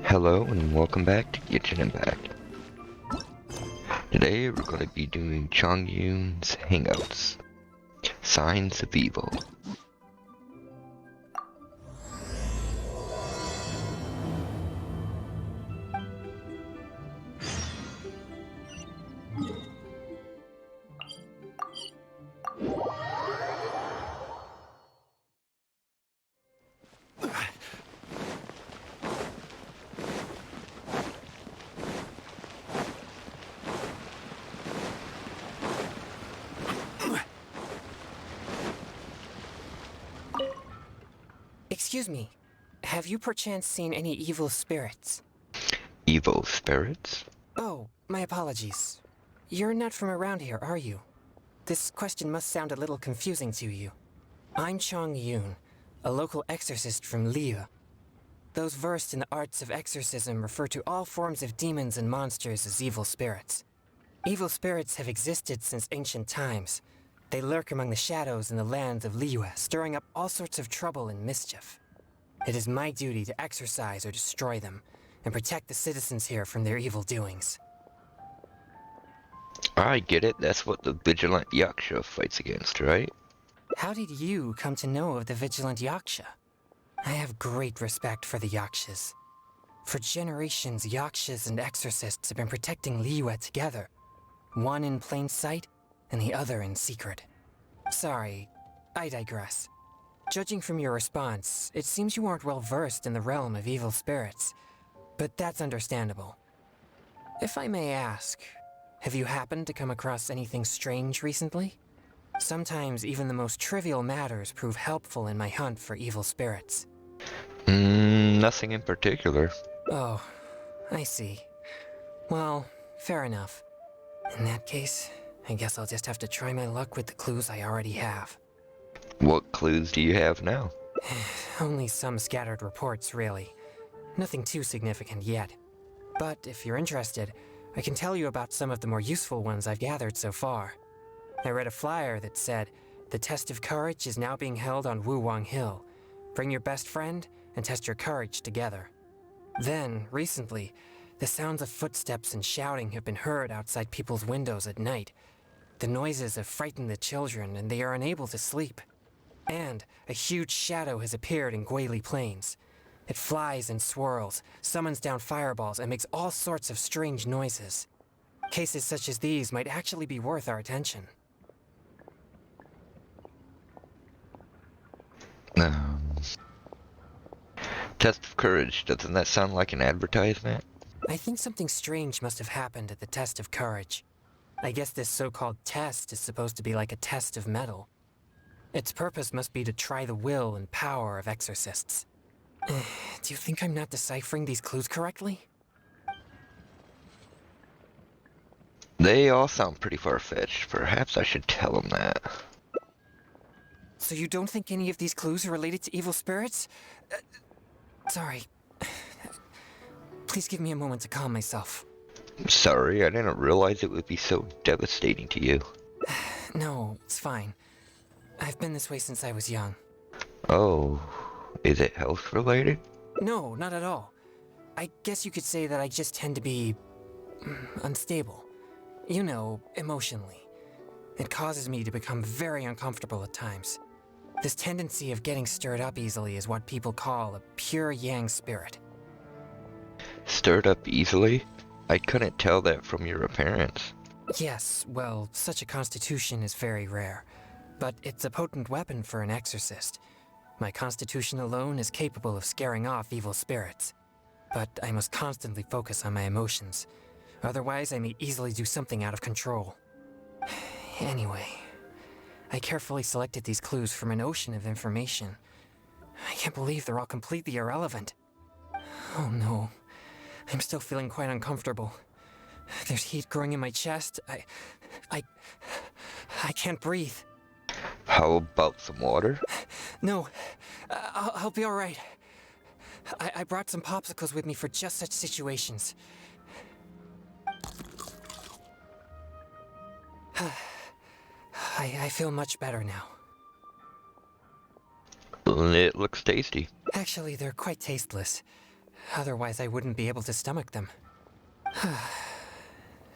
Hello and welcome back to Kitchen and Back. Today we're going to be doing Chongyun's Hangouts, Signs of Evil. Excuse me, have you perchance seen any evil spirits? Evil spirits? Oh, my apologies. You're not from around here, are you? This question must sound a little confusing to you. I'm Chongyun, a local exorcist from Liu. Those versed in the arts of exorcism refer to all forms of demons and monsters as evil spirits. Evil spirits have existed since ancient times. They lurk among the shadows in the lands of Liu, stirring up all sorts of trouble and mischief. It is my duty to exorcise or destroy them, and protect the citizens here from their evil doings. I get it, that's what the Vigilant Yaksha fights against, right? How did you come to know of the Vigilant Yaksha? I have great respect for the Yakshas. For generations, Yakshas and exorcists have been protecting Liyue together. One in plain sight, and the other in secret. Sorry, I digress. Judging from your response, it seems you aren't well versed in the realm of evil spirits. But that's understandable. If I may ask, have you happened to come across anything strange recently? Sometimes even the most trivial matters prove helpful in my hunt for evil spirits. Nothing in particular. Oh, I see. Well, fair enough. In that case, I guess I'll just have to try my luck with the clues I already have. What clues do you have now? Only some scattered reports, really. Nothing too significant yet. But if you're interested, I can tell you about some of the more useful ones I've gathered so far. I read a flyer that said, "The test of courage is now being held on Wuwang Hill. Bring your best friend and test your courage together." Then, recently, the sounds of footsteps and shouting have been heard outside people's windows at night. The noises have frightened the children and they are unable to sleep. And a huge shadow has appeared in Guili Plains. It flies and swirls, summons down fireballs, and makes all sorts of strange noises. Cases such as these might actually be worth our attention. Um, Test of Courage, doesn't that sound like an advertisement? I think something strange must have happened at the test of courage. I guess this so-called test is supposed to be like a test of metal. Its purpose must be to try the will and power of exorcists. Do you think I'm not deciphering these clues correctly? They all sound pretty far-fetched. Perhaps I should tell them that. So you don't think any of these clues are related to evil spirits? Sorry. Please give me a moment to calm myself. I'm sorry, I didn't realize it would be so devastating to you. No, it's fine. I've been this way since I was young. Oh, is it health-related? No, not at all. I guess you could say that I just tend to be unstable. You know, emotionally. It causes me to become very uncomfortable at times. This tendency of getting stirred up easily is what people call a pure yang spirit. Stirred up easily? I couldn't tell that from your appearance. Yes, well, such a constitution is very rare. But it's a potent weapon for an exorcist. My constitution alone is capable of scaring off evil spirits. But I must constantly focus on my emotions. Otherwise, I may easily do something out of control. Anyway, I carefully selected these clues from an ocean of information. I can't believe they're all completely irrelevant. Oh no, I'm still feeling quite uncomfortable. There's heat growing in my chest. I can't breathe. How about some water? No, I'll be all right. I brought some popsicles with me for just such situations. I feel much better now. It looks tasty. Actually, they're quite tasteless. Otherwise, I wouldn't be able to stomach them.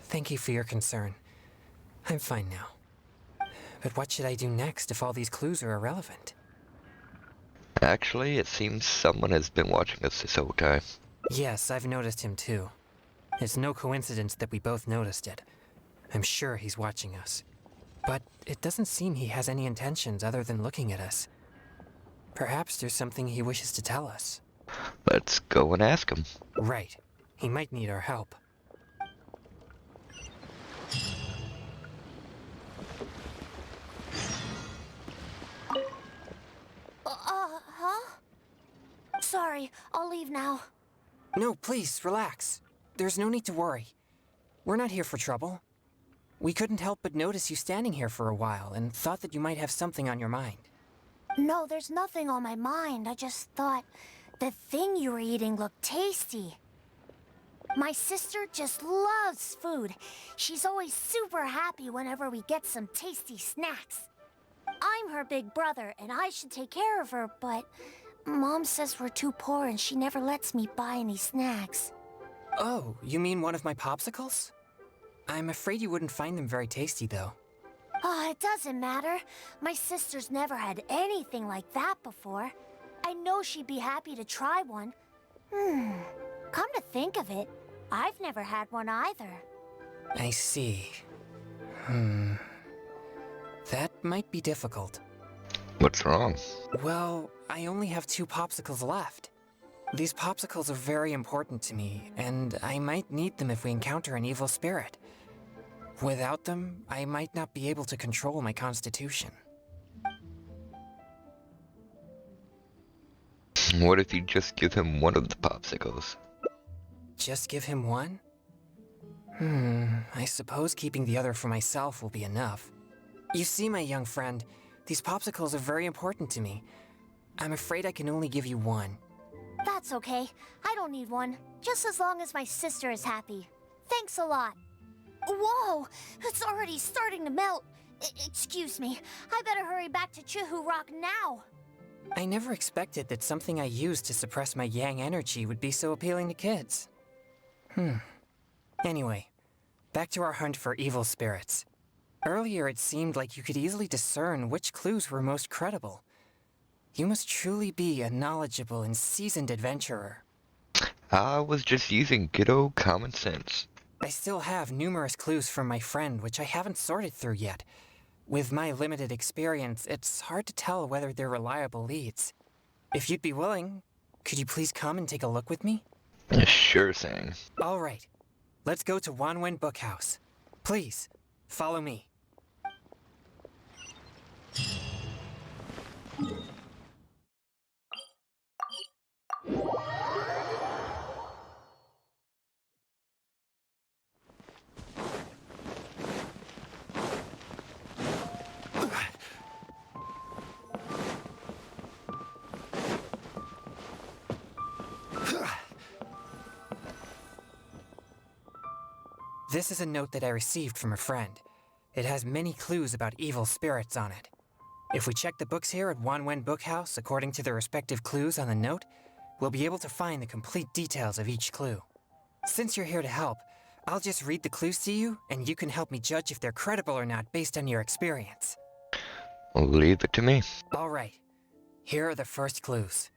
Thank you for your concern. I'm fine now. But what should I do next if all these clues are irrelevant? Actually, it seems someone has been watching us this whole time. Yes, I've noticed him too. It's no coincidence that we both noticed it. I'm sure he's watching us. But it doesn't seem he has any intentions other than looking at us. Perhaps there's something he wishes to tell us. Let's go and ask him. Right. He might need our help. Huh? Sorry, I'll leave now. No, please, relax. There's no need to worry. We're not here for trouble. We couldn't help but notice you standing here for a while and thought that you might have something on your mind. No, there's nothing on my mind. I just thought the thing you were eating looked tasty. My sister just loves food. She's always super happy whenever we get some tasty snacks. I'm her big brother, and I should take care of her, but Mom says we're too poor and she never lets me buy any snacks. Oh, you mean one of my popsicles? I'm afraid you wouldn't find them very tasty, though. Oh, it doesn't matter. My sister's never had anything like that before. I know she'd be happy to try one. Come to think of it, I've never had one either. I see. That might be difficult. What's wrong? Well, I only have 2 popsicles left. These popsicles are very important to me, and I might need them if we encounter an evil spirit. Without them, I might not be able to control my constitution. What if you just give him one of the popsicles? Just give him one? I suppose keeping the other for myself will be enough. You see, my young friend, these popsicles are very important to me. I'm afraid I can only give you one. That's okay. I don't need one. Just as long as my sister is happy. Thanks a lot. Whoa! It's already starting to melt. Excuse me. I better hurry back to Chihu Rock now. I never expected that something I used to suppress my yang energy would be so appealing to kids. Anyway, back to our hunt for evil spirits. Earlier it seemed like you could easily discern which clues were most credible. You must truly be a knowledgeable and seasoned adventurer. I was just using good old common sense. I still have numerous clues from my friend which I haven't sorted through yet. With my limited experience, it's hard to tell whether they're reliable leads. If you'd be willing, could you please come and take a look with me? Sure thing. All right. Let's go to Wanwen Bookhouse. Please, follow me. This is a note that I received from a friend. It has many clues about evil spirits on it. If we check the books here at Wanwen Bookhouse according to the respective clues on the note, we'll be able to find the complete details of each clue. Since you're here to help, I'll just read the clues to you, and you can help me judge if they're credible or not based on your experience. Leave it to me. All right. Here are the first clues.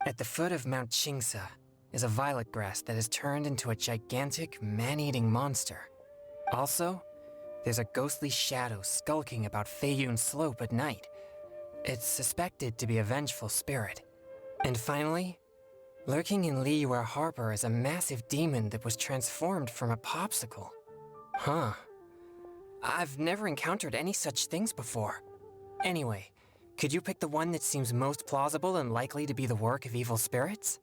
At the foot of Mount Chingsa is a violet grass that has turned into a gigantic, man-eating monster. Also, there's a ghostly shadow skulking about Feiyun Slope at night. It's suspected to be a vengeful spirit. And finally, lurking in Liyue Harbor is a massive demon that was transformed from a popsicle. Huh. I've never encountered any such things before. Anyway, could you pick the one that seems most plausible and likely to be the work of evil spirits?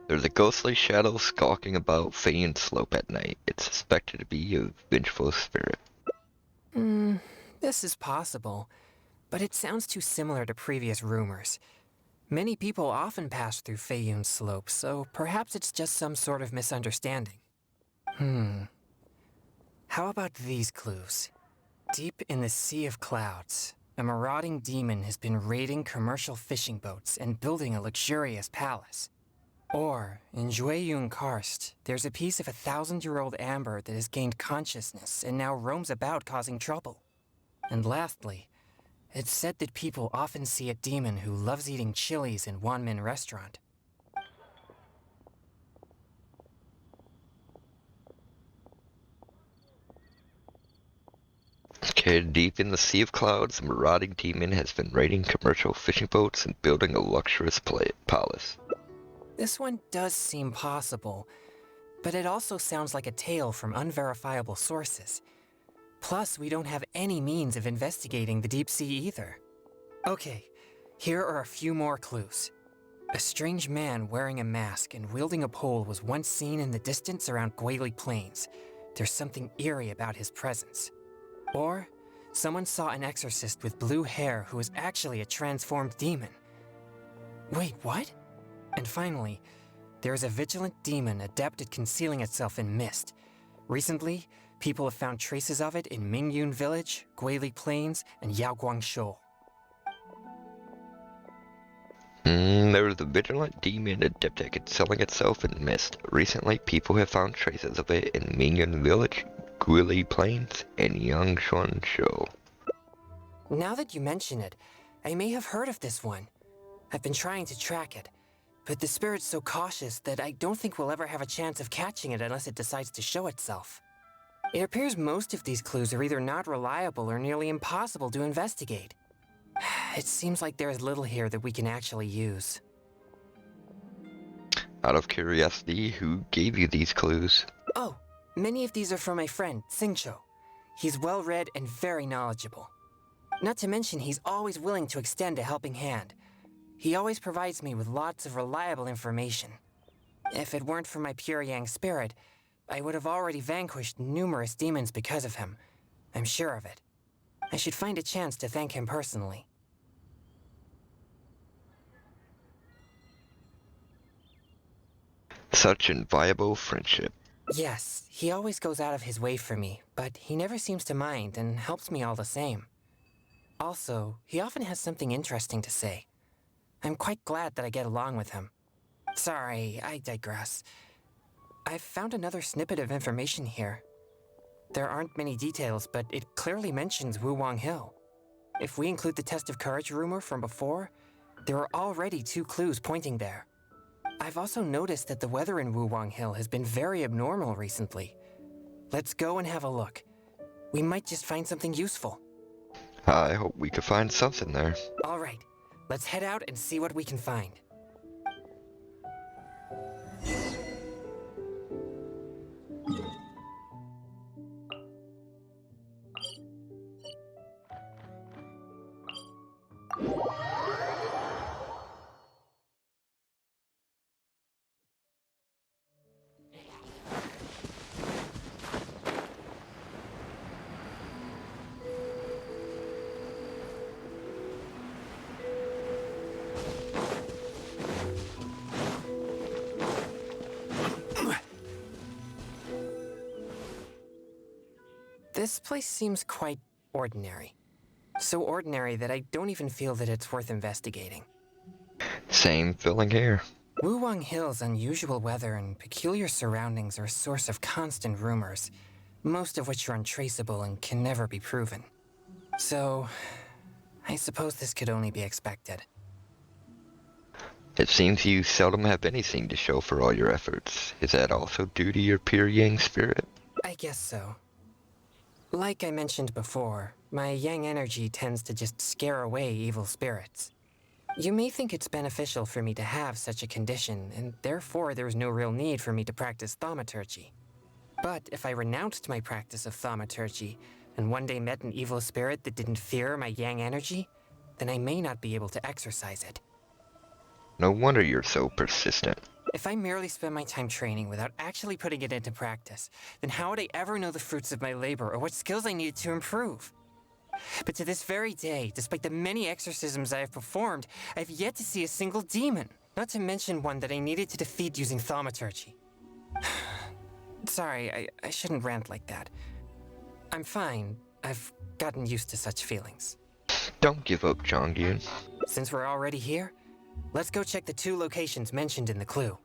There's a ghostly shadow skulking about Feiyun Slope at night. It's suspected to be a vengeful spirit. This is possible, but it sounds too similar to previous rumors. Many people often pass through Feiyun Slope, so perhaps it's just some sort of misunderstanding. How about these clues? Deep in the sea of clouds, a marauding demon has been raiding commercial fishing boats and building a luxurious palace. Or, in Chongyun Karst, there's a piece of 1,000-year-old amber that has gained consciousness and now roams about causing trouble. And lastly, it's said that people often see a demon who loves eating chilies in Wanmin restaurant. Okay, deep in the Sea of Clouds, a marauding demon has been raiding commercial fishing boats and building a luxurious palace. This one does seem possible, but it also sounds like a tale from unverifiable sources. Plus, we don't have any means of investigating the deep sea either. Okay, here are a few more clues. A strange man wearing a mask and wielding a pole was once seen in the distance around Guili Plains. There's something eerie about his presence. Or, someone saw an exorcist with blue hair who was actually a transformed demon. Wait, what? And finally, there is a vigilant demon adept at concealing itself in mist. Recently, people have found traces of it in Mingyun Village, Guili Plains, and Yaoguangshou. There's a vigilant demon adept at concealing itself in mist. Recently, people have found traces of it in Mingyun Village, Guili Plains, and Yaoguangshou. Now that you mention it, I may have heard of this one. I've been trying to track it, but the spirit's so cautious that I don't think we'll ever have a chance of catching it unless it decides to show itself. It appears most of these clues are either not reliable or nearly impossible to investigate. It seems like there is little here that we can actually use. Out of curiosity, who gave you these clues? Oh, many of these are from my friend, Xingqiu. He's well-read and very knowledgeable. Not to mention, he's always willing to extend a helping hand. He always provides me with lots of reliable information. If it weren't for my pure yang spirit, I would have already vanquished numerous demons because of him. I'm sure of it. I should find a chance to thank him personally. Such inviolable friendship. Yes, he always goes out of his way for me, but he never seems to mind and helps me all the same. Also, he often has something interesting to say. I'm quite glad that I get along with him. Sorry, I digress. I've found another snippet of information here. There aren't many details, but it clearly mentions Wuwang Hill. If we include the test of courage rumor from before, there are already 2 clues pointing there. I've also noticed that the weather in Wuwang Hill has been very abnormal recently. Let's go and have a look. We might just find something useful. I hope we can find something there. All right, let's head out and see what we can find. This place seems quite ordinary. So ordinary that I don't even feel that it's worth investigating. Same feeling here. Wuwang Hill's unusual weather and peculiar surroundings are a source of constant rumors, most of which are untraceable and can never be proven. So, I suppose this could only be expected. It seems you seldom have anything to show for all your efforts. Is that also due to your pure yang spirit? I guess so. Like I mentioned before, my yang energy tends to just scare away evil spirits. You may think it's beneficial for me to have such a condition, and therefore there's no real need for me to practice thaumaturgy. But if I renounced my practice of thaumaturgy, and one day met an evil spirit that didn't fear my yang energy, then I may not be able to exercise it. No wonder you're so persistent. If I merely spend my time training without actually putting it into practice, then how would I ever know the fruits of my labor or what skills I needed to improve? But to this very day, despite the many exorcisms I have performed, I have yet to see a single demon, not to mention one that I needed to defeat using thaumaturgy. Sorry, I shouldn't rant like that. I'm fine. I've gotten used to such feelings. Don't give up, Chongyun. Since we're already here, let's go check the 2 locations mentioned in the clue.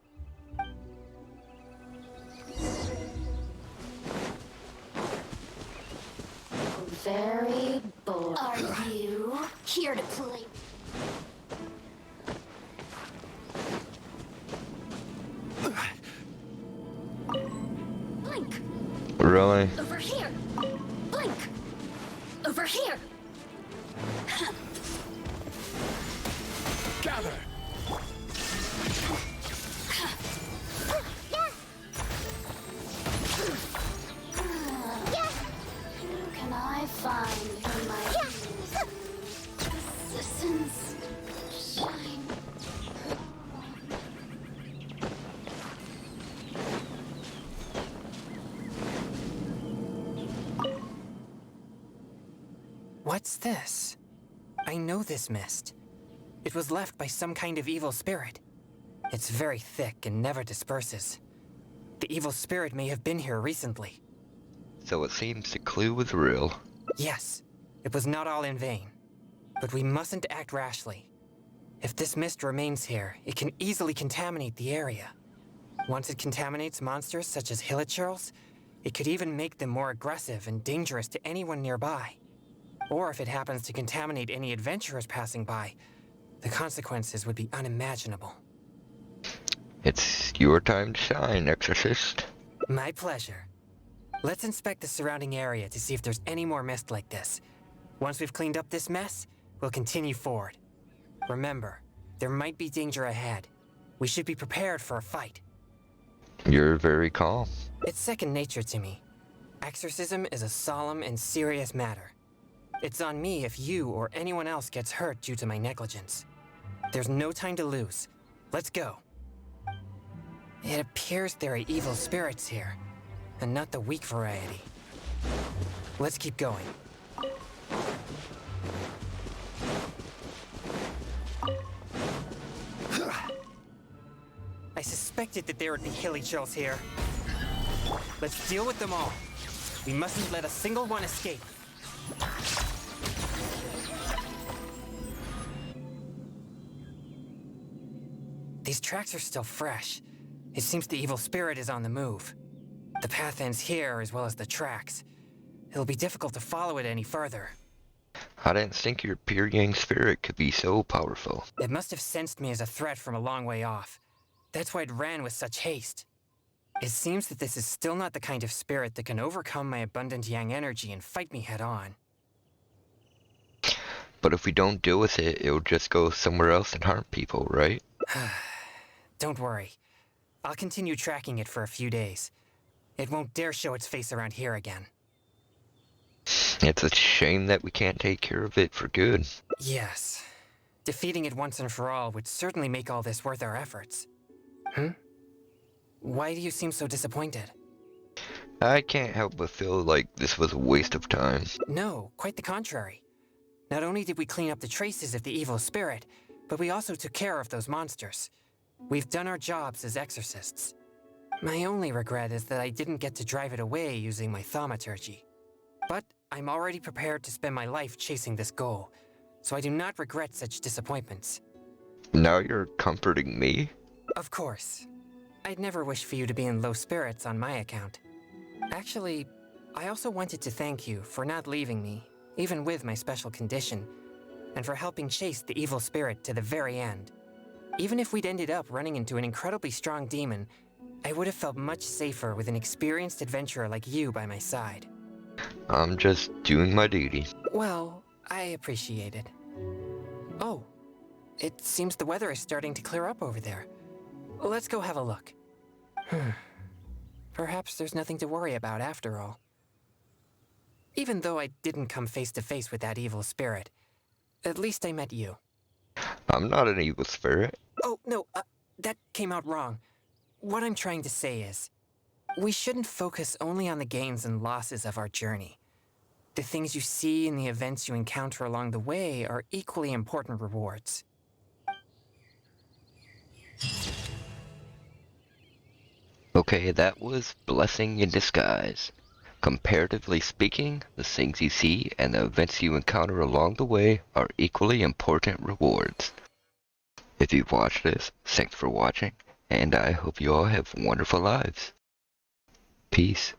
Very bored. Are you here to play? Blink! Really? Over here! Blink! Over here! Gather! Who can I find for my assistance? Shine. What's this? I know this mist. It was left by some kind of evil spirit. It's very thick and never disperses. The evil spirit may have been here recently. So it seems the clue was real. Yes, it was not all in vain. But we mustn't act rashly. If this mist remains here, it can easily contaminate the area. Once it contaminates monsters such as hilichurls, it could even make them more aggressive and dangerous to anyone nearby. Or if it happens to contaminate any adventurers passing by, the consequences would be unimaginable. It's your time to shine, Exorcist. My pleasure. Let's inspect the surrounding area to see if there's any more mist like this. Once we've cleaned up this mess, we'll continue forward. Remember, there might be danger ahead. We should be prepared for a fight. You're very calm. It's second nature to me. Exorcism is a solemn and serious matter. It's on me if you or anyone else gets hurt due to my negligence. There's no time to lose. Let's go. It appears there are evil spirits here, and not the weak variety. Let's keep going. I suspected that there would be hilichurls here. Let's deal with them all. We mustn't let a single one escape. These tracks are still fresh. It seems the evil spirit is on the move. The path ends here as well as the tracks. It'll be difficult to follow it any further. I didn't think your pure yang spirit could be so powerful. It must have sensed me as a threat from a long way off. That's why it ran with such haste. It seems that this is still not the kind of spirit that can overcome my abundant yang energy and fight me head on. But if we don't deal with it, it'll just go somewhere else and harm people, right? Don't worry. I'll continue tracking it for a few days. It won't dare show its face around here again. It's a shame that we can't take care of it for good. Yes. Defeating it once and for all would certainly make all this worth our efforts. Why do you seem so disappointed? I can't help but feel like this was a waste of time. No, quite the contrary. Not only did we clean up the traces of the evil spirit, but we also took care of those monsters. We've done our jobs as exorcists. My only regret is that I didn't get to drive it away using my thaumaturgy. But I'm already prepared to spend my life chasing this goal, so I do not regret such disappointments. Now you're comforting me? Of course. I'd never wish for you to be in low spirits on my account. Actually, I also wanted to thank you for not leaving me, even with my special condition, and for helping chase the evil spirit to the very end. Even if we'd ended up running into an incredibly strong demon, I would have felt much safer with an experienced adventurer like you by my side. I'm just doing my duty. Well, I appreciate it. Oh, it seems the weather is starting to clear up over there. Let's go have a look. Perhaps there's nothing to worry about after all. Even though I didn't come face to face with that evil spirit, at least I met you. I'm not an evil spirit. Oh, no, that came out wrong. What I'm trying to say is, we shouldn't focus only on the gains and losses of our journey. The things you see and the events you encounter along the way are equally important rewards. Okay, that was blessing in disguise. Comparatively speaking, the things you see and the events you encounter along the way are equally important rewards. If you've watched this, thanks for watching, and I hope you all have wonderful lives. Peace.